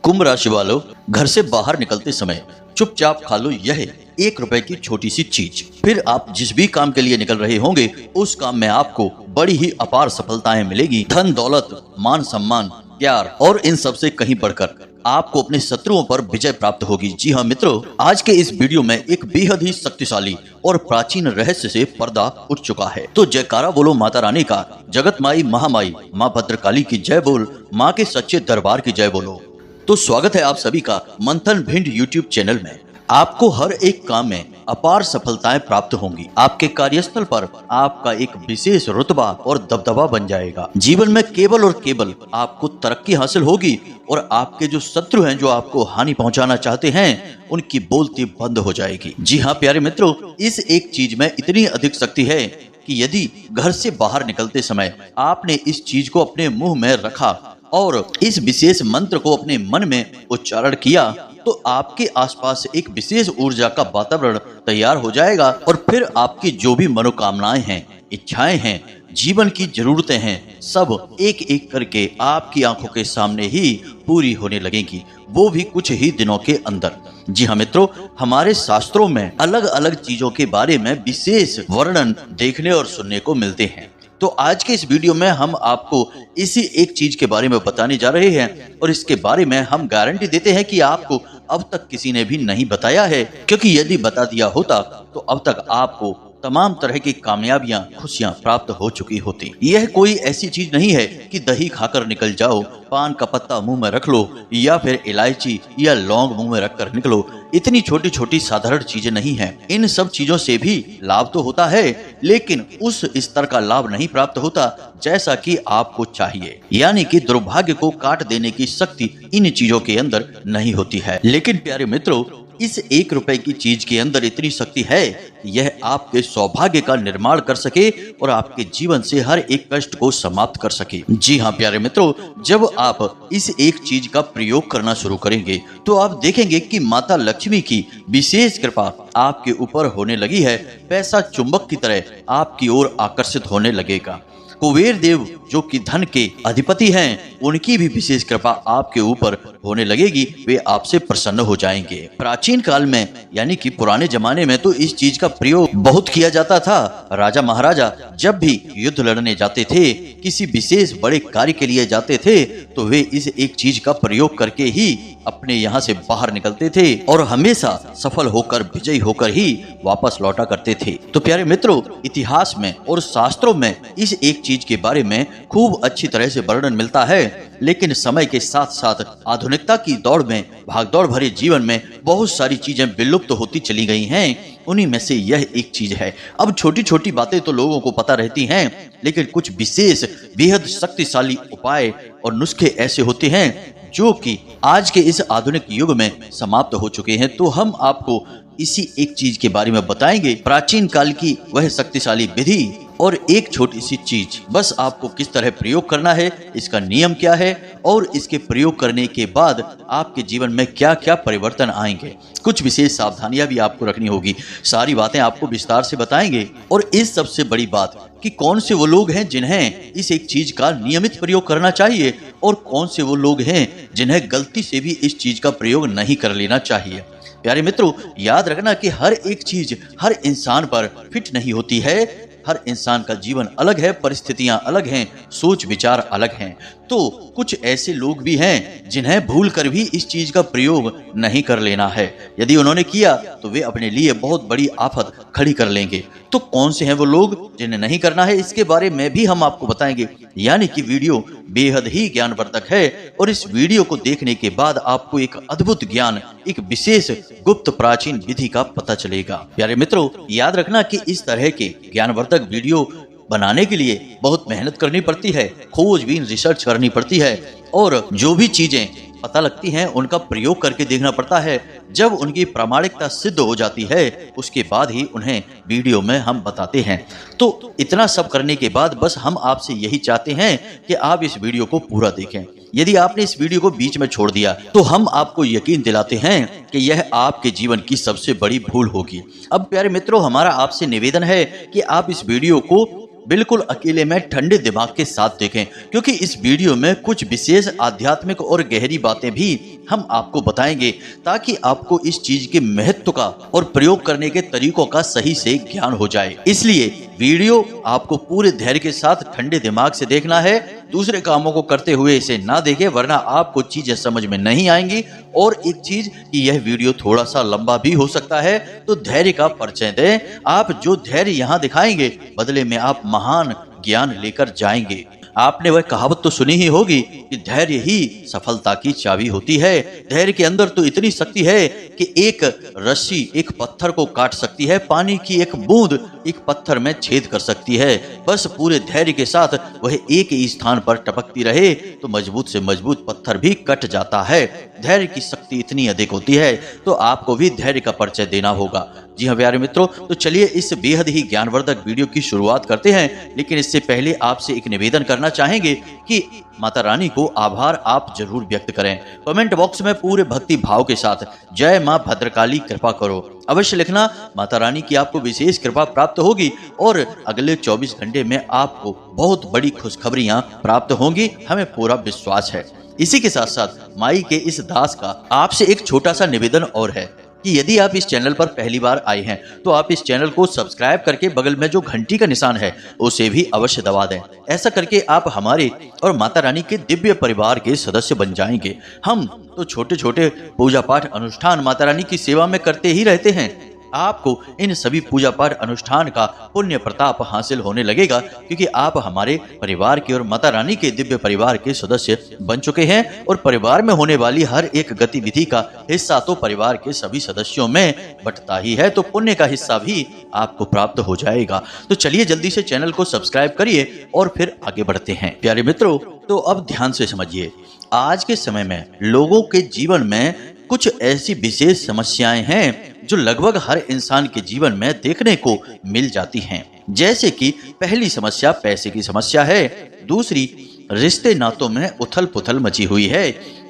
कुंभ राशि वालों, घर से बाहर निकलते समय चुपचाप खा लो यह 1 रुपए की छोटी सी चीज। फिर आप जिस भी काम के लिए निकल रहे होंगे उस काम में आपको बड़ी ही अपार सफलताएं मिलेगी। धन दौलत, मान सम्मान, प्यार और इन सब से कहीं बढ़कर आपको अपने शत्रुओं पर विजय प्राप्त होगी। जी हाँ मित्रों, आज के इस वीडियो में एक बेहद ही शक्तिशाली और प्राचीन रहस्य से पर्दा उठ चुका है। तो जयकारा बोलो माता रानी का, जगत माई महामाई माँ भद्रकाली की जय बोल, माँ के सच्चे दरबार की जय बोलो। तो स्वागत है आप सभी का मंथन भिंड यूट्यूब चैनल में। आपको हर एक काम में अपार सफलताएं प्राप्त होंगी। आपके कार्यस्थल पर आपका एक विशेष रुतबा और दबदबा बन जाएगा। जीवन में केवल और केवल आपको तरक्की हासिल होगी और आपके जो शत्रु हैं, जो आपको हानि पहुंचाना चाहते हैं, उनकी बोलती बंद हो जाएगी। जी हाँ प्यारे मित्रों, इस एक चीज में इतनी अधिक शक्ति है कि यदि घर से बाहर निकलते समय आपने इस चीज को अपने मुंह में रखा और इस विशेष मंत्र को अपने मन में उच्चारण किया तो आपके आसपास एक विशेष ऊर्जा का वातावरण तैयार हो जाएगा और फिर आपकी जो भी मनोकामनाएं हैं, इच्छाएं हैं, जीवन की जरूरतें हैं, सब एक एक करके आपकी आंखों के सामने ही पूरी होने लगेगी, वो भी कुछ ही दिनों के अंदर। जी हाँ मित्रों, हमारे शास्त्रों में अलग अलग चीजों के बारे में विशेष वर्णन देखने और सुनने को मिलते हैं। तो आज के इस वीडियो में हम आपको इसी एक चीज के बारे में बताने जा रहे हैं और इसके बारे में हम गारंटी देते हैं कि आपको अब तक किसी ने भी नहीं बताया है, क्योंकि यदि बता दिया होता तो अब तक आपको तमाम तरह की कामयाबियां, खुशियां प्राप्त हो चुकी होती। यह कोई ऐसी चीज नहीं है कि दही खाकर निकल जाओ, पान का पत्ता मुंह में रख लो या फिर इलायची या लौंग मुंह में रखकर निकलो। इतनी छोटी छोटी साधारण चीजें नहीं हैं। इन सब चीजों से भी लाभ तो होता है, लेकिन उस स्तर का लाभ नहीं प्राप्त होता जैसा कि आपको चाहिए। यानी कि दुर्भाग्य को काट देने की शक्ति इन चीजों के अंदर नहीं होती है। लेकिन प्यारे मित्रों, इस 1 रुपए की चीज के अंदर इतनी शक्ति है कि यह आपके सौभाग्य का निर्माण कर सके और आपके जीवन से हर एक कष्ट को समाप्त कर सके। जी हाँ प्यारे मित्रों, जब आप इस एक चीज का प्रयोग करना शुरू करेंगे तो आप देखेंगे कि माता लक्ष्मी की विशेष कृपा आपके ऊपर होने लगी है। पैसा चुंबक की तरह आपकी ओर आकर्षित होने लगेगा। कुबेर देव जो कि धन के अधिपति हैं, उनकी भी विशेष कृपा आपके ऊपर होने लगेगी। वे आपसे प्रसन्न हो जाएंगे। प्राचीन काल में यानी कि पुराने जमाने में तो इस चीज का प्रयोग बहुत किया जाता था। राजा महाराजा जब भी युद्ध लड़ने जाते थे, किसी विशेष बड़े कार्य के लिए जाते थे, तो वे इस एक चीज का प्रयोग करके ही अपने यहाँ से बाहर निकलते थे और हमेशा सफल होकर, विजयी होकर ही वापस लौटा करते थे। तो प्यारे मित्रों, इतिहास में और शास्त्रों में इस एक चीज के बारे में खूब अच्छी तरह से वर्णन मिलता है। लेकिन समय के साथ साथ आधुनिकता की दौड़ में, भागदौड़ भरे जीवन में बहुत सारी चीजें विलुप्त होती चली गई हैं। उन्हीं में से यह एक चीज है। अब छोटी छोटी बातें तो लोगों को पता रहती हैं, लेकिन कुछ विशेष बेहद शक्तिशाली उपाय और नुस्खे ऐसे होते हैं जो कि आज के इस आधुनिक युग में समाप्त हो चुके हैं। तो हम आपको इसी एक चीज के बारे में बताएंगे, प्राचीन काल की वह शक्तिशाली विधि और एक छोटी सी चीज। बस आपको किस तरह प्रयोग करना है, इसका नियम क्या है और इसके प्रयोग करने के बाद आपके जीवन में क्या क्या परिवर्तन आएंगे। कुछ विशेष सावधानियां भी आपको रखनी होगी। सारी बातें आपको विस्तार से बताएंगे। और इस सबसे बड़ी बात कि कौन से वो लोग हैं जिन्हें इस एक चीज का नियमित प्रयोग करना चाहिए और कौन से वो लोग हैं जिन्हें गलती से भी इस चीज का प्रयोग नहीं कर लेना चाहिए। प्यारे मित्रों, याद रखना कि हर एक चीज हर इंसान पर फिट नहीं होती है। हर इंसान का जीवन अलग है, परिस्थितियां अलग हैं, सोच विचार अलग हैं। तो कुछ ऐसे लोग भी हैं जिन्हें भूल कर भी इस चीज का प्रयोग नहीं कर लेना है। यदि उन्होंने किया तो वे अपने लिए बहुत बड़ी आफत खड़ी कर लेंगे। तो कौन से हैं वो लोग जिन्हें नहीं करना है, इसके बारे में भी हम आपको बताएंगे। यानी कि वीडियो बेहद ही ज्ञानवर्धक है और इस वीडियो को देखने के बाद आपको एक अद्भुत ज्ञान, एक विशेष गुप्त प्राचीन विधि का पता चलेगा। प्यारे मित्रों, याद रखना कि इस तरह के ज्ञानवर्धक वीडियो बनाने के लिए बहुत मेहनत करनी पड़ती है, खोजबीन रिसर्च करनी पड़ती है और जो भी चीजें पता लगती हैं उनका प्रयोग करके देखना पड़ता है। जब उनकी प्रामाणिकता सिद्ध हो जाती है उसके बाद ही उन्हें वीडियो में हम बताते हैं। तो इतना सब करने के बाद बस हम आपसे यही चाहते हैं कि आप इस वीडियो को पूरा देखें। यदि आपने इस वीडियो को बीच में छोड़ दिया तो हम आपको यकीन दिलाते हैं कि यह आपके जीवन की सबसे बड़ी भूल होगी। अब प्यारे मित्रों, हमारा आपसे निवेदन है कि आप इस वीडियो को बिल्कुल अकेले में ठंडे दिमाग के साथ देखें, क्योंकि इस वीडियो में कुछ विशेष आध्यात्मिक और गहरी बातें भी हम आपको बताएंगे, ताकि आपको इस चीज के महत्व का और प्रयोग करने के तरीकों का सही से ज्ञान हो जाए। इसलिए वीडियो आपको पूरे धैर्य के साथ ठंडे दिमाग से देखना है। दूसरे कामों को करते हुए इसे ना देखें, वरना आपको चीजें समझ में नहीं आएंगी। और एक चीज कि यह वीडियो थोड़ा सा लंबा भी हो सकता है, तो धैर्य का परिचय दें। आप जो धैर्य यहाँ दिखाएंगे, बदले में आप महान ज्ञान लेकर जाएंगे। आपने वह कहावत तो सुनी ही होगी कि धैर्य ही सफलता की चाबी होती है। धैर्य के अंदर तो इतनी शक्ति है कि एक रस्सी एक पत्थर को काट सकती है, पानी की एक बूंद एक पत्थर में छेद कर सकती है। बस पूरे धैर्य के साथ वह एक ही स्थान पर टपकती रहे तो मजबूत से मजबूत पत्थर भी कट जाता है। धैर्य की शक्ति इतनी अधिक होती है, तो आपको भी धैर्य का परिचय देना होगा। जी हाँ प्यारे मित्रों, तो चलिए इस बेहद ही ज्ञानवर्धक वीडियो की शुरुआत करते हैं। लेकिन इससे पहले आपसे एक निवेदन करना चाहेंगे कि माता रानी को आभार आप जरूर व्यक्त करें। कमेंट बॉक्स में पूरे भक्ति भाव के साथ जय मां भद्रकाली कृपा करो अवश्य लिखना। माता रानी की आपको विशेष कृपा प्राप्त होगी और अगले 24 घंटे में आपको बहुत बड़ी खुशखबरियां प्राप्त होंगी, हमें पूरा विश्वास है। इसी के साथ साथ माई के इस दास का आपसे एक छोटा सा निवेदन और है कि यदि आप इस चैनल पर पहली बार आए हैं तो आप इस चैनल को सब्सक्राइब करके बगल में जो घंटी का निशान है उसे भी अवश्य दबा दें। ऐसा करके आप हमारे और माता रानी के दिव्य परिवार के सदस्य बन जाएंगे। हम तो छोटे छोटे पूजा पाठ अनुष्ठान माता रानी की सेवा में करते ही रहते हैं। आपको इन सभी पूजा पाठ अनुष्ठान का पुण्य प्रताप हासिल होने लगेगा, क्योंकि आप हमारे परिवार के और माता रानी के दिव्य परिवार के सदस्य बन चुके हैं। और परिवार में होने वाली हर एक गतिविधि का हिस्सा तो परिवार के सभी सदस्यों में बंटता ही है, तो पुण्य का हिस्सा भी आपको प्राप्त हो जाएगा। तो चलिए जल्दी से चैनल को सब्सक्राइब करिए और फिर आगे बढ़ते हैं। प्यारे मित्रों, तो अब ध्यान से समझिए, आज के समय में लोगों के जीवन में कुछ ऐसी विशेष समस्याएं हैं जो लगभग हर इंसान के जीवन में देखने को मिल जाती हैं। जैसे कि पहली समस्या पैसे की समस्या है, दूसरी रिश्ते नातों में उथल पुथल मची हुई है,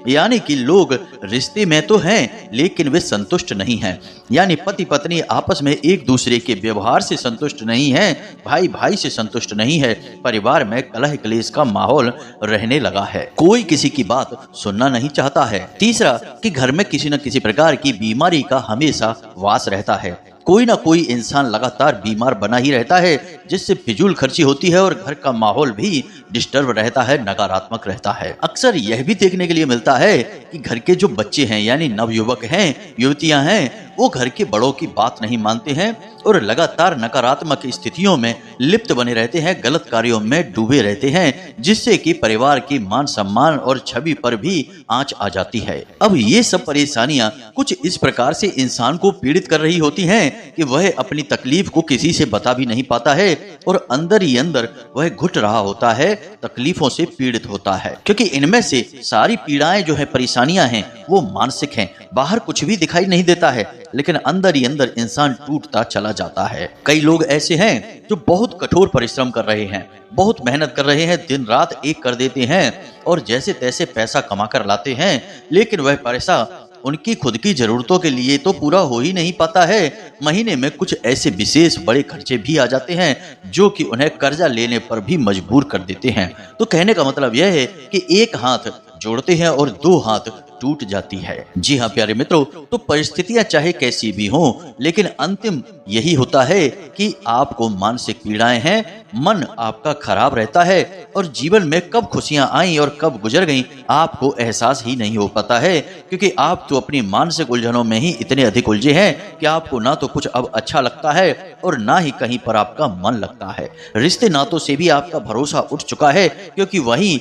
यानी कि लोग रिश्ते में तो हैं लेकिन वे संतुष्ट नहीं हैं, यानी पति पत्नी आपस में एक दूसरे के व्यवहार से संतुष्ट नहीं हैं, भाई भाई से संतुष्ट नहीं है, परिवार में कलह क्लेश का माहौल रहने लगा है, कोई किसी की बात सुनना नहीं चाहता है। तीसरा कि घर में किसी न किसी प्रकार की बीमारी का हमेशा वास रहता है, कोई ना कोई इंसान लगातार बीमार बना ही रहता है, जिससे फिजूल खर्ची होती है और घर का माहौल भी डिस्टर्ब रहता है, नकारात्मक रहता है। अक्सर यह भी देखने के लिए मिलता है कि घर के जो बच्चे हैं यानी नवयुवक हैं, युवतियां हैं, वो घर के बड़ों की बात नहीं मानते हैं और लगातार नकारात्मक स्थितियों में लिप्त बने रहते हैं, गलत कार्यों में डूबे रहते हैं, जिससे कि परिवार की मान सम्मान और छवि पर भी आंच आ जाती है। अब ये सब परेशानियां कुछ इस प्रकार से इंसान को पीड़ित कर रही होती हैं कि वह अपनी तकलीफ को किसी से बता भी नहीं पाता है और अंदर ही अंदर वह घुट रहा होता है, तकलीफों से पीड़ित होता है। क्योंकि इनमें से सारी पीड़ाएं जो है, परेशानियां हैं, वो मानसिक हैं। बाहर कुछ भी दिखाई नहीं देता है, लेकिन अंदर ही अंदर इंसान टूटता चला जाता है। कई लोग ऐसे हैं जो बहुत कठोर परिश्रम कर रहे हैं, बहुत मेहनत कर रहे हैं, दिन रात एक कर देते हैं और जैसे तैसे पैसा कमा कर लाते हैं, लेकिन वह पैसा उनकी खुद की जरूरतों के लिए तो पूरा हो ही नहीं पाता है। महीने में कुछ ऐसे विशेष बड़े खर्चे भी आ जाते हैं जो कि उन्हें कर्जा लेने पर भी मजबूर कर देते हैं। तो कहने का मतलब यह है कि एक हाथ जोड़ते हैं और दो हाथ टूट जाती है। जी हाँ प्यारे मित्रों, तो परिस्थितियां चाहे कैसी भी हों, लेकिन अंतिम यही होता है कि आपको मानसिक पीड़ाएं हैं, मन आपका खराब रहता है और जीवन में कब खुशियां आई और कब गुजर गईं आपको एहसास ही नहीं हो पाता है, क्योंकि आप तो अपनी मानसिक उलझनों में ही इतने अधिक उलझे हैं कि आपको ना तो कुछ अब अच्छा लगता है और ना ही कहीं पर आपका मन लगता है। रिश्ते नातों से भी आपका भरोसा उठ चुका है, क्योंकि वही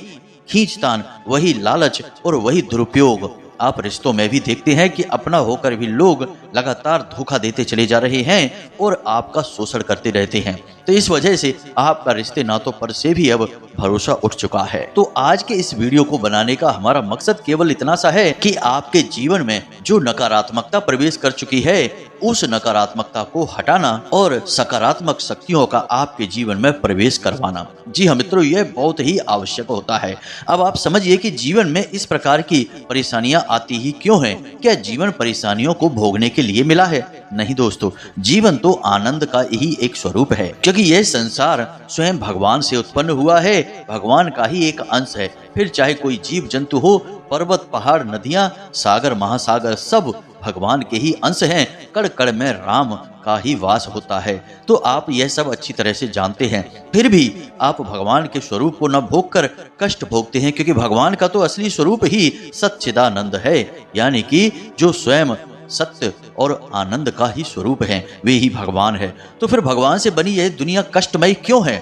खींचतान, वही लालच और वही दुरुपयोग आप रिश्तों में भी देखते हैं कि अपना होकर भी लोग लगातार धोखा देते चले जा रहे हैं और आपका शोषण करते रहते हैं। तो इस वजह से आपका रिश्ते नातों पर से भी अब भरोसा उठ चुका है। तो आज के इस वीडियो को बनाने का हमारा मकसद केवल इतना सा है कि आपके जीवन में जो नकारात्मकता प्रवेश कर चुकी है उस नकारात्मकता को हटाना और सकारात्मक शक्तियों का आपके जीवन में प्रवेश करवाना। जी हाँ मित्रों, यह बहुत ही आवश्यक होता है। अब आप समझिए कि जीवन में इस प्रकार की परेशानियां आती ही क्यों हैं? क्या जीवन परेशानियों को भोगने के लिए मिला है? नहीं दोस्तों, जीवन तो आनंद का ही एक स्वरूप है, क्योंकि यह संसार स्वयं भगवान से उत्पन्न हुआ है, भगवान का ही एक अंश है। फिर चाहे कोई जीव जंतु हो, पर्वत पहाड़ नदियां सागर महासागर सब भगवान के ही अंश हैं। कण कण में राम का ही वास होता है। तो आप यह सब अच्छी तरह से जानते हैं, फिर भी आप भगवान के स्वरूप को न भोग कर कष्ट भोगते हैं, क्योंकि भगवान का तो असली स्वरूप ही सच्चिदानंद है, यानी कि जो स्वयं सत्य और आनंद का ही स्वरूप है, वे ही भगवान है। तो फिर भगवान से बनी यह दुनिया कष्टमयी क्यों है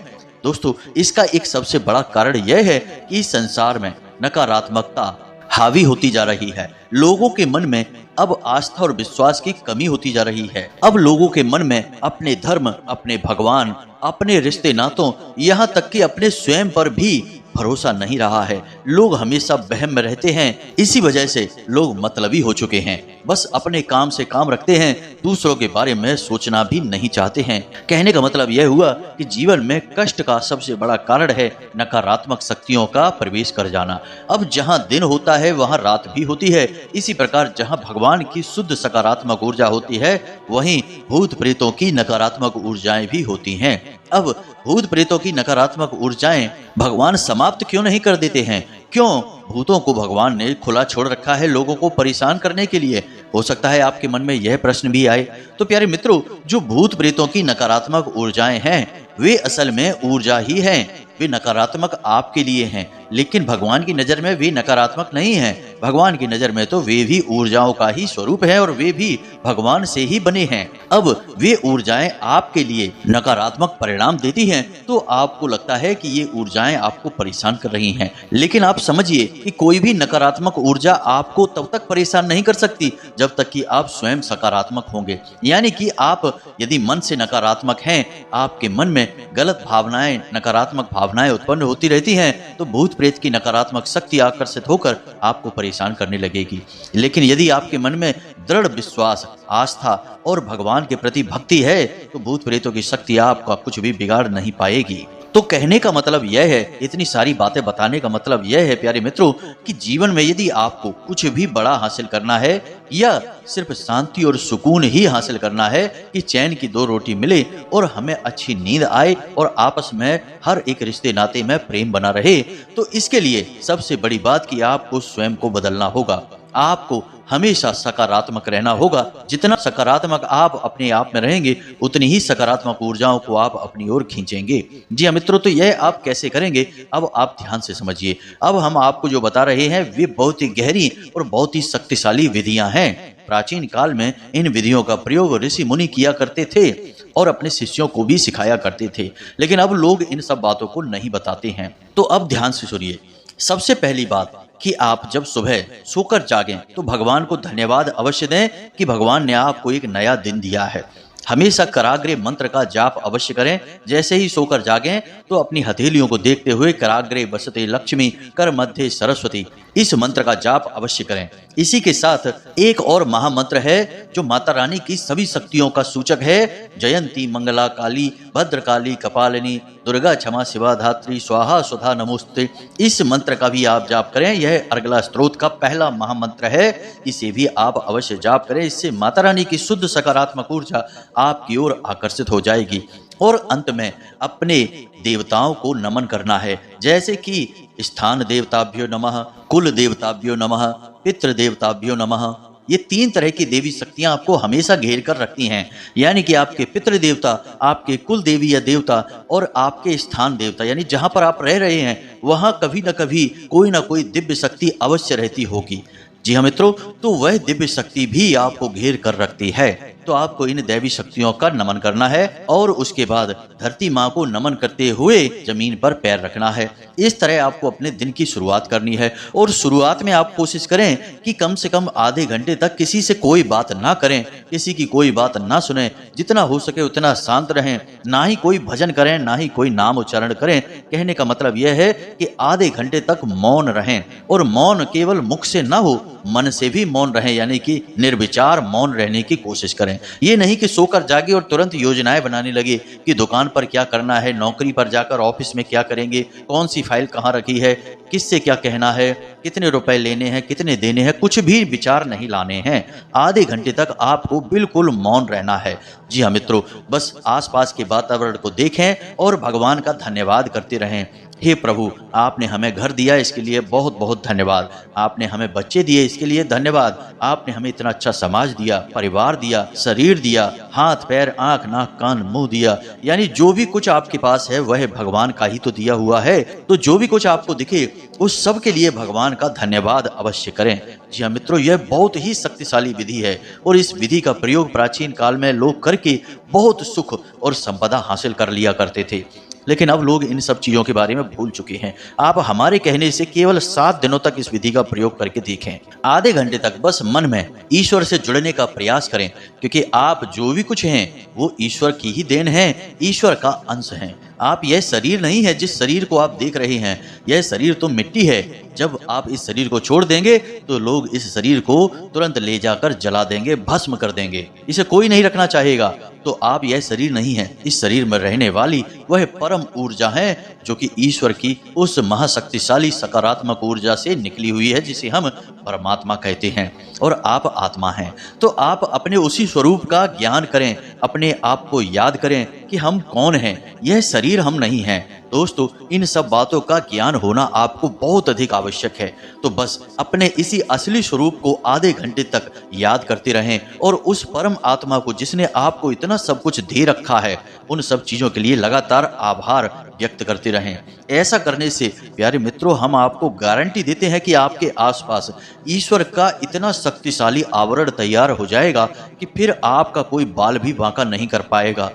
दोस्तों? इसका एक सबसे बड़ा कारण यह है कि इस संसार में नकारात्मकता हावी होती जा रही है। लोगों के मन में अब आस्था और विश्वास की कमी होती जा रही है। अब लोगों के मन में अपने धर्म, अपने भगवान, अपने रिश्ते नातों, यहाँ तक कि अपने स्वयं पर भी भरोसा नहीं रहा है। लोग हमेशा वहम में रहते हैं। इसी वजह से लोग मतलबी हो चुके हैं, बस अपने काम से काम रखते हैं, दूसरों के बारे में सोचना भी नहीं चाहते हैं। कहने का मतलब यह हुआ कि जीवन में कष्ट का सबसे बड़ा कारण है नकारात्मक शक्तियों का प्रवेश कर जाना। अब जहाँ दिन होता है वहाँ रात भी होती है। इसी प्रकार जहाँ भगवान की शुद्ध सकारात्मक ऊर्जा होती है, वहीं भूत प्रेतों की नकारात्मक ऊर्जाएं भी होती हैं। अब भूत प्रेतों की नकारात्मक ऊर्जाएं भगवान समाप्त क्यों नहीं कर देते हैं? क्यों भूतों को भगवान ने खुला छोड़ रखा है लोगों को परेशान करने के लिए? हो सकता है आपके मन में यह प्रश्न भी आए। तो प्यारे मित्रों, जो भूत प्रेतों की नकारात्मक ऊर्जाएं हैं, वे असल में ऊर्जा ही हैं। वे नकारात्मक आपके लिए हैं, लेकिन भगवान की नजर में वे नकारात्मक नहीं हैं। भगवान की नजर में तो वे भी ऊर्जाओं का ही स्वरूप है और वे भी भगवान से ही बने हैं। अब वे ऊर्जाएं आपके लिए नकारात्मक परिणाम देती हैं, तो आपको लगता है कि ये ऊर्जाएं आपको परेशान कर रही हैं, लेकिन आप समझिए कि कोई भी नकारात्मक ऊर्जा आपको तब तक परेशान नहीं कर सकती जब तक कि आप स्वयं सकारात्मक होंगे। यानी कि आप यदि मन से नकारात्मक हैं, आपके मन में गलत भावनाएं, नकारात्मक भावनाएं उत्पन्न होती रहती हैं, तो भूत प्रेत की नकारात्मक शक्ति आकर्षित होकर आपको परेशान करने लगेगी। लेकिन यदि आपके मन में दृढ़ विश्वास, आस्था और भगवान के प्रति भक्ति है, तो भूत प्रेतों की शक्ति आपका कुछ भी बिगाड़ नहीं पाएगी। तो कहने का मतलब यह है, इतनी सारी बातें बताने का मतलब यह है प्यारे मित्रों, कि जीवन में यदि आपको कुछ भी बड़ा हासिल करना है या सिर्फ शांति और सुकून ही हासिल करना है कि चैन की 2 रोटी मिले और हमें अच्छी नींद आए और आपस में हर एक रिश्ते नाते में प्रेम बना रहे, तो इसके लिए सबसे बड़ी बात कि आपको स्वयं को बदलना होगा। आपको हमेशा सकारात्मक रहना होगा। जितना सकारात्मक आप अपने आप में रहेंगे, उतनी ही सकारात्मक ऊर्जाओं को आप अपनी ओर खींचेंगे। जी हाँ मित्रों, तो यह आप कैसे करेंगे, अब आप ध्यान से समझिए। अब हम आपको जो बता रहे हैं वे बहुत ही गहरी और बहुत ही शक्तिशाली विधियां हैं। प्राचीन काल में इन विधियों का प्रयोग ऋषि मुनि किया करते थे और अपने शिष्यों को भी सिखाया करते थे, लेकिन अब लोग इन सब बातों को नहीं बताते हैं। तो अब ध्यान से सुनिए। सबसे पहली बात कि आप जब सुबह सोकर जागें तो भगवान को धन्यवाद अवश्य दें कि भगवान ने आपको एक नया दिन दिया है। हमेशा कराग्रे मंत्र का जाप अवश्य करें। जैसे ही सोकर जागें तो अपनी हथेलियों को देखते हुए कराग्रे बसते लक्ष्मी, कर मध्य सरस्वती, इस मंत्र का जाप अवश्य करें। इसी के साथ एक और महामंत्र है जो माता रानी की सभी शक्तियों का सूचक है। जयंती मंगला काली भद्रकाली कपालिनी दुर्गा क्षमा शिवा धात्री स्वाहा स्वधा नमोस्ते, इस मंत्र का भी आप जाप करें। यह अर्गला स्तोत्र का पहला महामंत्र है, इसे भी आप अवश्य जाप करें। इससे माता रानी की शुद्ध सकारात्मक ऊर्जा आपकी ओर आकर्षित हो जाएगी। और अंत में अपने देवताओं को नमन करना है, जैसे कि स्थान देवताभ्यो नमः, कुल देवताभ्यो नमः, पितृ देवताभ्यो नमः। ये 3 तरह की देवी शक्तियां आपको हमेशा घेर कर रखती हैं, यानी कि आपके पितृ देवता, आपके कुल देवी या देवता और आपके स्थान देवता, यानी जहां पर आप रह रहे हैं वहां कभी न कभी कोई ना कोई दिव्य शक्ति अवश्य रहती होगी। जी हाँ मित्रों, तो वह दिव्य शक्ति भी आपको घेर कर रखती है। तो आपको इन दैवी शक्तियों का नमन करना है और उसके बाद धरती माँ को नमन करते हुए जमीन पर पैर रखना है। इस तरह आपको अपने दिन की शुरुआत करनी है। और शुरुआत में आप कोशिश करें कि कम से कम आधे घंटे तक किसी से कोई बात ना करें, किसी की कोई बात ना सुने। जितना हो सके उतना शांत रहें, ना ही कोई भजन करें, ना ही कोई नाम उच्चारण करें। कहने का मतलब यह है कि आधे घंटे तक मौन रहें, और मौन केवल मुख से ना हो, मन से भी मौन रहें, यानी कि निर्विचार मौन रहने की कोशिश करें। करें। ये नहीं कि सोकर जागे और तुरंत योजनाएं बनाने लगे कि दुकान पर क्या करना है, नौकरी पर जाकर ऑफिस में क्या करेंगे, कौन सी फाइल कहाँ रखी है, किससे क्या कहना है, कितने रुपए लेने हैं, कितने देने हैं, कुछ भी विचार नहीं लाने हैं। आधे घंटे तक आपको बिल्कुल मौन रहना है। जी हाँ मित्रों, बस आसपास के वातावरण को देखें और भगवान का धन्यवाद करते रहें। हे प्रभु, आपने हमें घर दिया, इसके लिए बहुत बहुत धन्यवाद। आपने हमें बच्चे दिए, इसके लिए धन्यवाद। आपने हमें इतना अच्छा समाज दिया, परिवार दिया, शरीर दिया, हाथ पैर आंख नाक कान मुंह दिया। यानी जो भी कुछ आपके पास है वह भगवान का ही तो दिया हुआ है। तो जो भी कुछ आपको दिखे उस सब के लिए भगवान का धन्यवाद अवश्य करें। जी हाँ मित्रों, यह बहुत ही शक्तिशाली विधि है और इस विधि का प्रयोग प्राचीन काल में लोग करके बहुत सुख और संपदा हासिल कर लिया करते थे। लेकिन अब लोग इन सब चीज़ों के बारे में भूल चुके हैं। आप हमारे कहने से केवल 7 दिनों तक इस विधि का प्रयोग करके देखें। आधे घंटे तक बस मन में ईश्वर से जुड़ने का प्रयास करें, क्योंकि आप जो भी कुछ हैं वो ईश्वर की ही देन है, ईश्वर का अंश हैं। आप यह शरीर नहीं है जिस शरीर को आप देख रहे हैं, यह शरीर तो मिट्टी है। जब आप इस शरीर को छोड़ देंगे तो लोग इस शरीर को तुरंत ले जाकर जला देंगे, भस्म कर देंगे। इसे कोई नहीं रखना चाहेगा। तो आप यह शरीर नहीं है, इस शरीर में रहने वाली वह परम ऊर्जा है जो कि ईश्वर की उस महाशक्तिशाली सकारात्मक ऊर्जा से निकली हुई है, जिसे हम परमात्मा कहते हैं और आप आत्मा हैं। तो आप अपने उसी स्वरूप का ज्ञान करें, अपने आप को याद करें कि हम कौन हैं, यह शरीर हम नहीं हैं। दोस्तों, इन सब बातों का ज्ञान होना आपको बहुत अधिक आवश्यक है। तो बस अपने इसी असली स्वरूप को आधे घंटे तक याद करते रहें और उस परम आत्मा को, जिसने आपको इतना सब कुछ दे रखा है, उन सब चीज़ों के लिए लगातार आभार व्यक्त करते रहें। ऐसा करने से प्यारे मित्रों, हम आपको गारंटी देते हैं कि आपके आसपास ईश्वर का इतना शक्तिशाली आवरण तैयार हो जाएगा कि फिर आपका कोई बाल भी बांका नहीं कर पाएगा।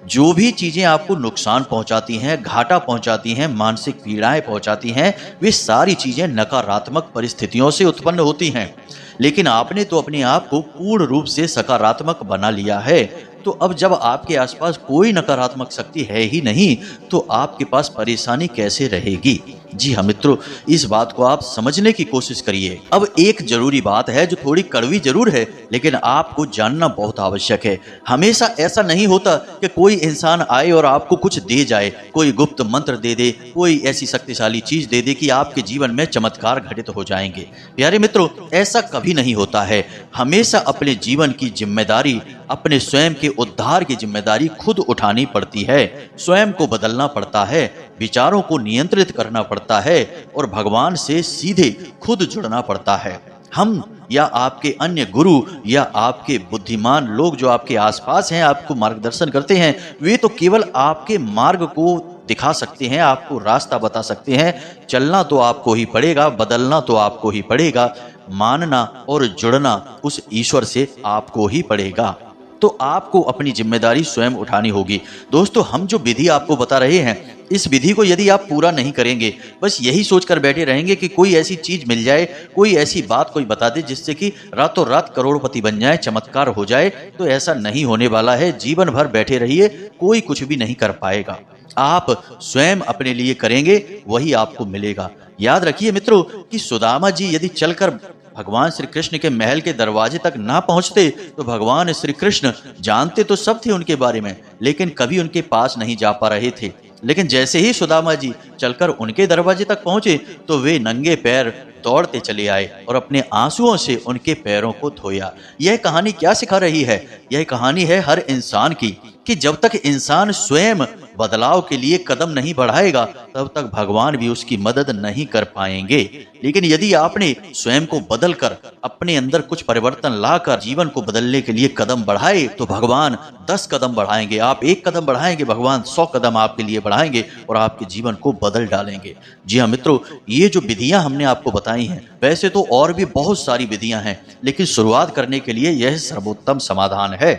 जो भी चीज़ें आपको नुकसान पहुंचाती हैं, घाटा पहुंचाती हैं, मानसिक पीड़ाएं पहुंचाती हैं, वे सारी चीज़ें नकारात्मक परिस्थितियों से उत्पन्न होती हैं। लेकिन आपने तो अपने आप को पूर्ण रूप से सकारात्मक बना लिया है। तो अब जब आपके आसपास कोई नकारात्मक शक्ति है ही नहीं, तो आपके पास परेशानी कैसे रहेगी। जी हाँ मित्रों, इस बात को आप समझने की कोशिश करिए। अब एक जरूरी बात है जो थोड़ी कड़वी जरूर है, लेकिन आपको जानना बहुत आवश्यक है। हमेशा ऐसा नहीं होता कि कोई इंसान आए और आपको कुछ दे जाए, कोई गुप्त मंत्र दे दे, कोई ऐसी शक्तिशाली चीज दे दे कि आपके जीवन में चमत्कार घटित हो जाएंगे। प्यारे मित्रों, ऐसा कभी नहीं होता है। हमेशा अपने जीवन की जिम्मेदारी, अपने स्वयं के उद्धार की जिम्मेदारी खुद उठानी पड़ती है। स्वयं को बदलना पड़ता है, विचारों को नियंत्रित करना पड़ता है और भगवान से सीधे खुद जुड़ना पड़ता है। हम या आपके अन्य गुरु या आपके बुद्धिमान लोग जो आपके आसपास हैं, आपको मार्गदर्शन करते हैं, वे तो केवल आपके मार्ग को दिखा सकते हैं, आपको रास्ता बता सकते हैं। चलना तो आपको ही पड़ेगा, बदलना तो आपको ही पड़ेगा, मानना और जुड़ना उस ईश्वर से आपको ही पड़ेगा। तो आपको अपनी जिम्मेदारी स्वयं उठानी होगी। दोस्तों, हम जो विधि आपको बता रहे हैं, इस विधि को यदि आप पूरा नहीं करेंगे, बस यही सोचकर बैठे रहेंगे कि कोई ऐसी चीज मिल जाए, कोई ऐसी बात कोई बता दे जिससे कि रातों रात करोड़पति बन जाए, चमत्कार हो जाए, तो ऐसा नहीं होने वाला है। जीवन भर बैठे रहिए, कोई कुछ भी नहीं कर पाएगा। आप स्वयं अपने लिए करेंगे, वही आपको मिलेगा। याद रखिए मित्रों कि सुदामा जी यदि चलकर भगवान श्री कृष्ण के महल के दरवाजे तक ना पहुंचते तो भगवान श्री कृष्ण जानते तो सब थे उनके बारे में, लेकिन कभी उनके पास नहीं जा पा रहे थे। लेकिन जैसे ही सुदामा जी चलकर उनके दरवाजे तक पहुंचे तो वे नंगे पैर दौड़ते चले आए और अपने आंसुओं से उनके पैरों को धोया। यह कहानी क्या सिखा रही है? यह कहानी है हर इंसान की कि जब तक इंसान स्वयं बदलाव के लिए कदम नहीं बढ़ाएगा, तब तक भगवान भी उसकी मदद नहीं कर पाएंगे। लेकिन यदि आपने स्वयं को बदलकर अपने अंदर कुछ परिवर्तन लाकर जीवन को बदलने के लिए कदम बढ़ाए, तो भगवान 10 कदम बढ़ाएंगे। आप 1 कदम बढ़ाएंगे, भगवान 100 कदम आपके लिए बढ़ाएंगे और आपके जीवन को बदल डालेंगे। जी हाँ मित्रों, ये जो विधियां हमने आपको बताई हैं, वैसे तो और भी बहुत सारी विधियां हैं, लेकिन शुरुआत करने के लिए यह सर्वोत्तम समाधान है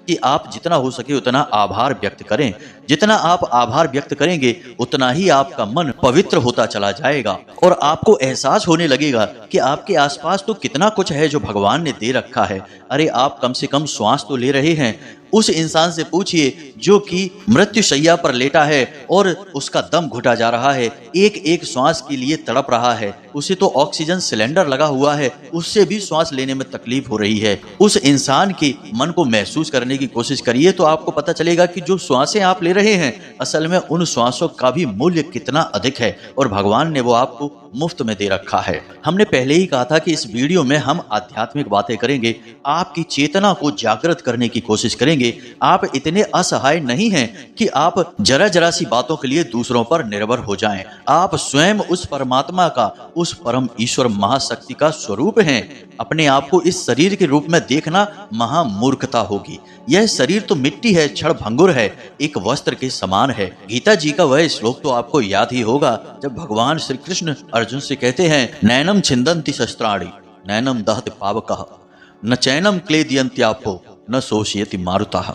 कि आप जितना हो सके उतना आभार व्यक्त करें। जितना आप आभार व्यक्त करेंगे, उतना ही आपका मन पवित्र होता चला जाएगा और आपको एहसास होने लगेगा कि आपके आसपास तो कितना कुछ है जो भगवान ने दे रखा है। अरे, आप कम से कम श्वास तो ले रहे हैं, उस इंसान से पूछिए जो कि मृत्यु शैया पर लेटा है और उसका दम घुटा जा रहा है, एक एक श्वास के लिए तड़प रहा है, उसे तो ऑक्सीजन सिलेंडर लगा हुआ है, उससे भी श्वास लेने में तकलीफ हो रही है। उस इंसान के मन को महसूस करने की कोशिश करिए तो आपको पता चलेगा कि जो श्वासें आप ले रहे हैं असल में उन श्वासों का भी मूल्य कितना अधिक है और भगवान ने वो आपको मुफ्त में दे रखा है। हमने पहले ही कहा था कि इस वीडियो में हम आध्यात्मिक बातें करेंगे, आपकी चेतना को जागृत करने की कोशिश करेंगे। आप इतने असहाय नहीं हैं कि आप जरा जरा सी बातों के लिए दूसरों पर निर्भर हो जाएं। आप स्वयं उस परमात्मा का, उस परम ईश्वर महाशक्ति का स्वरूप हैं। अपने आप को इस शरीर के रूप में देखना महामूर्खता होगी। यह शरीर तो मिट्टी है, क्षण भंगुर है, एक वस्त्र के समान है। गीता जी का वह श्लोक तो आपको याद ही होगा जब भगवान श्री कृष्ण अर्जुन से कहते हैं, नैनम छिंदन्ति शस्त्राणि नैनम दहति पावकः न चैनम क्लेदयन्त्यापो न शोषयति मारुतः।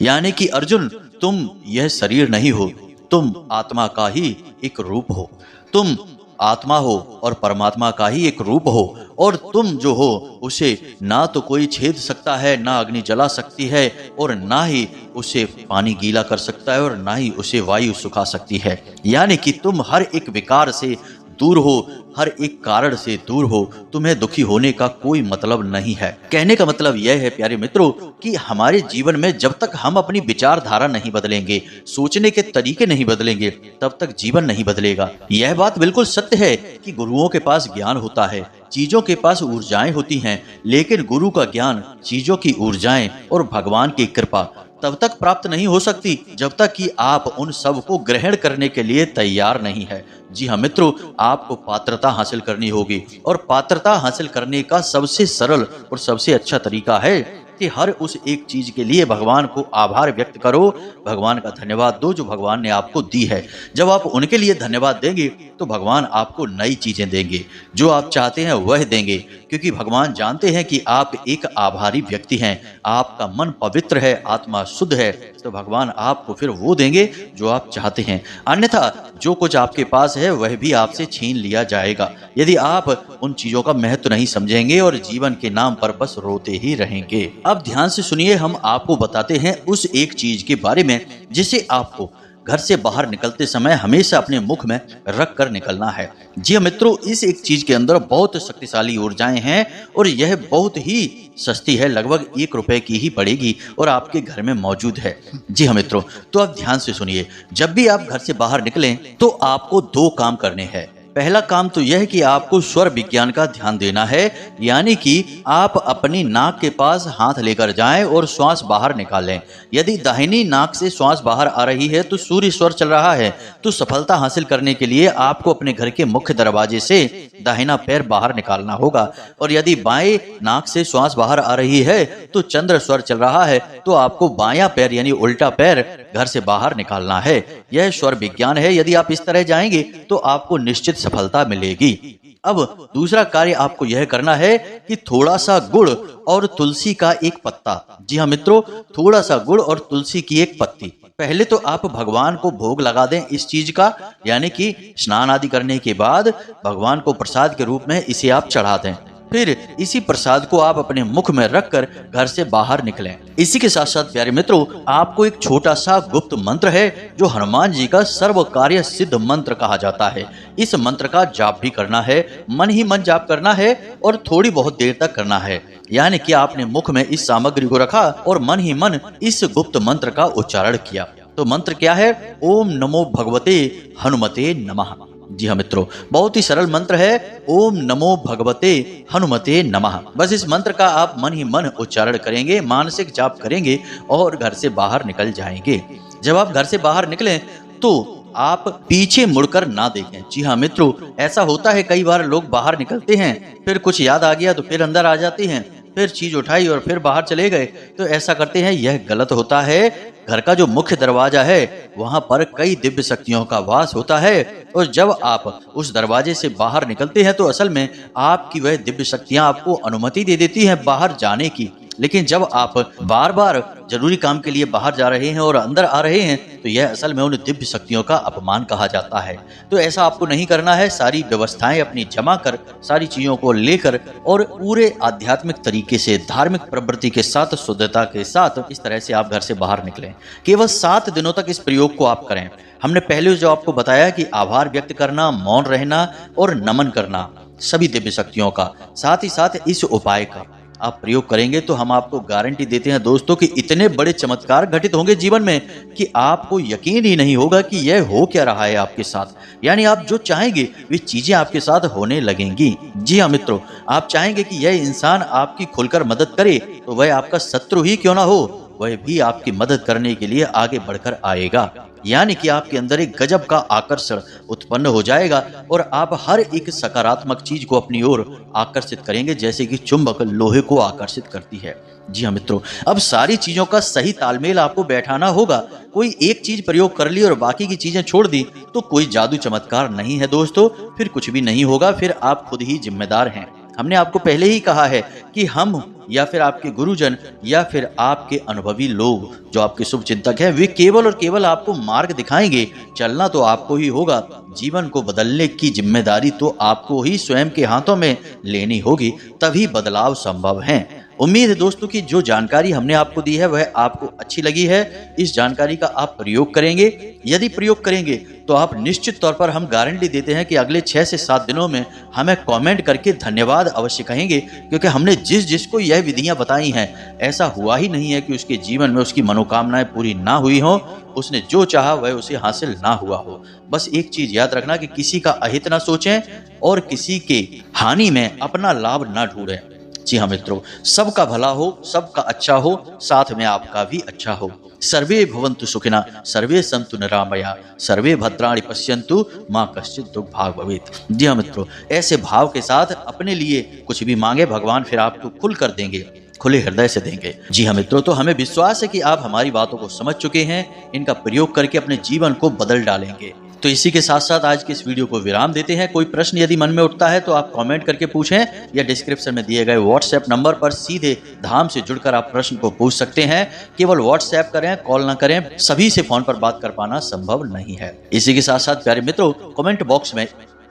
यानी कि अर्जुन, तुम यह शरीर नहीं हो, तुम आत्मा का ही एक रूप हो। तुम आत्मा हो और परमात्मा का ही एक रूप हो, और तुम जो हो उसे ना तो कोई छेद सकता है, ना अग्नि जला सकती है, और ना ही उसे पानी गीला कर सकता है, और ना ही उसे वायु सुखा सकती है। यानी कि तुम हर एक विकार से दूर हो, हर एक कारण से दूर हो, तुम्हें दुखी होने का कोई मतलब नहीं है। कहने का मतलब यह है प्यारे मित्रों कि हमारे जीवन में जब तक हम अपनी विचारधारा नहीं बदलेंगे, सोचने के तरीके नहीं बदलेंगे, तब तक जीवन नहीं बदलेगा। यह बात बिल्कुल सत्य है कि गुरुओं के पास ज्ञान होता है, चीजों के पास ऊर्जाएं होती हैं, लेकिन गुरु का ज्ञान, चीजों की ऊर्जाएं और भगवान की कृपा तब तक प्राप्त नहीं हो सकती जब तक कि आप उन सब को ग्रहण करने के लिए तैयार नहीं है। जी हाँ मित्रों, आपको पात्रता हासिल करनी होगी, और पात्रता हासिल करने का सबसे सरल और सबसे अच्छा तरीका है कि हर उस एक चीज के लिए भगवान को आभार व्यक्त करो, भगवान का धन्यवाद दो जो भगवान ने आपको दी है। जब आप उनके लिए धन्यवाद देंगे तो भगवान आपको नई चीजें देंगे, जो आप चाहते हैं वह देंगे, क्योंकि भगवान जानते हैं कि आप एक आभारी व्यक्ति हैं, आपका मन पवित्र है, आत्मा शुद्ध है, तो भगवान आपको फिर वो देंगे जो आप चाहते हैं। अन्यथा जो कुछ आपके पास है वह भी आपसे छीन लिया जाएगा, यदि आप उन चीजों का महत्व नहीं समझेंगे और जीवन के नाम पर बस रोते ही रहेंगे। अब ध्यान से सुनिए, हम आपको बताते हैं उस एक चीज के बारे में जिसे आपको घर से बाहर निकलते समय हमेशा अपने मुख में रख कर निकलना है। जी मित्रों, इस एक चीज के अंदर बहुत शक्तिशाली ऊर्जाएं हैं और यह बहुत ही सस्ती है, लगभग 1 रुपए की ही पड़ेगी और आपके घर में मौजूद है। जी हाँ मित्रों, तो आप ध्यान से सुनिए, जब भी आप घर से बाहर निकलें तो आपको 2 काम करने हैं। पहला काम तो यह है कि आपको स्वर विज्ञान का ध्यान देना है, यानी कि आप अपनी नाक के पास हाथ लेकर जाएं और श्वास बाहर निकालें। यदि दाहिनी नाक से श्वास बाहर आ रही है तो सूर्य स्वर चल रहा है, तो सफलता हासिल करने के लिए आपको अपने घर के मुख्य दरवाजे से दाहिना पैर बाहर निकालना होगा। और यदि बाएं नाक से श्वास बाहर आ रही है तो चंद्र स्वर चल रहा है, तो आपको बायां पैर यानी उल्टा पैर घर से बाहर निकालना है। यह स्वर विज्ञान है। यदि आप इस तरह जाएंगे तो आपको निश्चित सफलता मिलेगी। अब दूसरा कार्य आपको यह करना है कि थोड़ा सा गुड़ और तुलसी का एक पत्ता, जी हाँ मित्रों, थोड़ा सा गुड़ और तुलसी की एक पत्ती, पहले तो आप भगवान को भोग लगा दें इस चीज का, यानी कि स्नान आदि करने के बाद भगवान को प्रसाद के रूप में इसे आप चढ़ा दें। फिर इसी प्रसाद को आप अपने मुख में रखकर घर से बाहर निकलें। इसी के साथ साथ प्यारे मित्रों, आपको एक छोटा सा गुप्त मंत्र है जो हनुमान जी का सर्व कार्य सिद्ध मंत्र कहा जाता है। इस मंत्र का जाप भी करना है, मन ही मन जाप करना है और थोड़ी बहुत देर तक करना है। यानी कि आपने मुख में इस सामग्री को रखा और मन ही मन इस गुप्त मंत्र का उच्चारण किया। तो मंत्र क्या है? ओम नमो भगवते हनुमते नमः। जी हाँ मित्रों, बहुत ही सरल मंत्र है, ओम नमो भगवते हनुमते नमः। बस इस मंत्र का आप मन ही मन उच्चारण करेंगे, मानसिक जाप करेंगे और घर से बाहर निकल जाएंगे। जब आप घर से बाहर निकलें तो आप पीछे मुड़कर ना देखें। जी हाँ मित्रों, ऐसा होता है कई बार लोग बाहर निकलते हैं, फिर कुछ याद आ गया तो फिर अंदर आ जाते हैं, फिर चीज उठाई और फिर बाहर चले गए, तो ऐसा करते हैं, यह गलत होता है। घर का जो मुख्य दरवाजा है वहां पर कई दिव्य शक्तियों का वास होता है, और जब आप उस दरवाजे से बाहर निकलते हैं तो असल में आपकी वह दिव्य शक्तियां आपको अनुमति दे देती हैं बाहर जाने की। लेकिन जब आप बार बार जरूरी काम के लिए बाहर जा रहे हैं और अंदर आ रहे हैं तो यह असल में उन दिव्य शक्तियों का अपमान कहा जाता है। तो ऐसा आपको नहीं करना है। सारी व्यवस्थाएं अपनी जमा कर, सारी चीजों को लेकर और पूरे आध्यात्मिक तरीके से, धार्मिक प्रवृत्ति के साथ, शुद्धता के साथ इस तरह से आप घर से बाहर निकलें। केवल 7 दिनों तक इस प्रयोग को आप करें। हमने पहले जो आपको बताया कि आभार व्यक्त करना, मौन रहना और नमन करना सभी दिव्य शक्तियों का, साथ ही साथ इस उपाय का आप प्रयोग करेंगे तो हम आपको गारंटी देते हैं दोस्तों कि इतने बड़े चमत्कार घटित होंगे जीवन में कि आपको यकीन ही नहीं होगा कि यह हो क्या रहा है आपके साथ। यानी आप जो चाहेंगे वे चीजें आपके साथ होने लगेंगी। जी हाँ मित्रों, आप चाहेंगे कि यह इंसान आपकी खुलकर मदद करे तो वह आपका शत्रु ही क्यों ना हो, वह भी आपकी मदद करने के लिए आगे बढ़कर आएगा। यानी कि आपके अंदर एक गजब का आकर्षण उत्पन्न हो जाएगा और आप हर एक सकारात्मक चीज को अपनी ओर आकर्षित करेंगे, जैसे कि चुंबक लोहे को आकर्षित करती है। जी हाँ मित्रों, अब सारी चीजों का सही तालमेल आपको बैठाना होगा। कोई एक चीज प्रयोग कर ली और बाकी की चीजें छोड़ दी तो कोई जादू चमत्कार नहीं है दोस्तों, फिर कुछ भी नहीं होगा, फिर आप खुद ही जिम्मेदार हैं। हमने आपको पहले ही कहा है कि हम या फिर आपके गुरुजन या फिर आपके अनुभवी लोग जो आपके शुभ चिंतक हैं, वे केवल और केवल आपको मार्ग दिखाएंगे। चलना तो आपको ही होगा। जीवन को बदलने की जिम्मेदारी तो आपको ही स्वयं के हाथों में लेनी होगी, तभी बदलाव संभव है। उम्मीद है दोस्तों कि जो जानकारी हमने आपको दी है वह आपको अच्छी लगी है। इस जानकारी का आप प्रयोग करेंगे। यदि प्रयोग करेंगे तो आप निश्चित तौर पर, हम गारंटी देते हैं कि अगले 6 से 7 दिनों में हमें कमेंट करके धन्यवाद अवश्य कहेंगे, क्योंकि हमने जिसको यह विधियां बताई हैं ऐसा हुआ ही नहीं है कि उसके जीवन में उसकी मनोकामनाएं पूरी ना हुई हों, उसने जो चाहा वह उसे हासिल ना हुआ हो। बस एक चीज याद रखना कि किसी का अहित ना सोचें और किसी के हानि में अपना लाभ ना ढूंढें। जी हाँ मित्रों, सबका भला हो, सबका अच्छा हो, साथ में आपका भी अच्छा हो। सर्वे भवन्तु सुखिनः, सर्वे सन्तु निरामया, सर्वे भद्राणि पश्यन्तु, माँ कश्चित् दुर्भाग् भवेत्। जी हाँ मित्रों, ऐसे भाव के साथ अपने लिए कुछ भी मांगे, भगवान फिर आपको खुल कर देंगे, खुले हृदय से देंगे। जी हाँ मित्रों, तो हमें विश्वास है कि आप हमारी बातों को समझ चुके हैं, इनका प्रयोग करके अपने जीवन को बदल डालेंगे। तो इसी के साथ साथ आज के इस वीडियो को विराम देते हैं। कोई प्रश्न यदि मन में उठता है तो आप कमेंट करके पूछें या डिस्क्रिप्शन में दिए गए व्हाट्सएप नंबर पर सीधे धाम से जुड़कर आप प्रश्न को पूछ सकते हैं। केवल व्हाट्सएप करें, कॉल ना करें, सभी से फोन पर बात कर पाना संभव नहीं है। इसी के साथ साथ प्यारे मित्रों, कमेंट बॉक्स में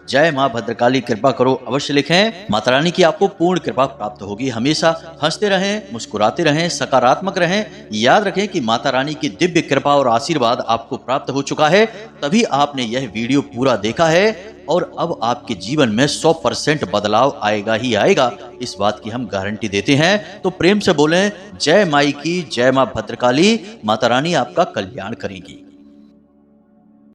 जय माँ भद्रकाली कृपा करो अवश्य लिखें। माता रानी की आपको पूर्ण कृपा प्राप्त होगी। हमेशा हंसते रहें, मुस्कुराते रहें, सकारात्मक रहें। याद रखें कि माता रानी की दिव्य कृपा और आशीर्वाद आपको प्राप्त हो चुका है, तभी आपने यह वीडियो पूरा देखा है और अब आपके जीवन में 100% बदलाव आएगा ही आएगा, इस बात की हम गारंटी देते हैं। तो प्रेम से बोलें जय माई की, जय माँ भद्रकाली। माता रानी आपका कल्याण करेंगी।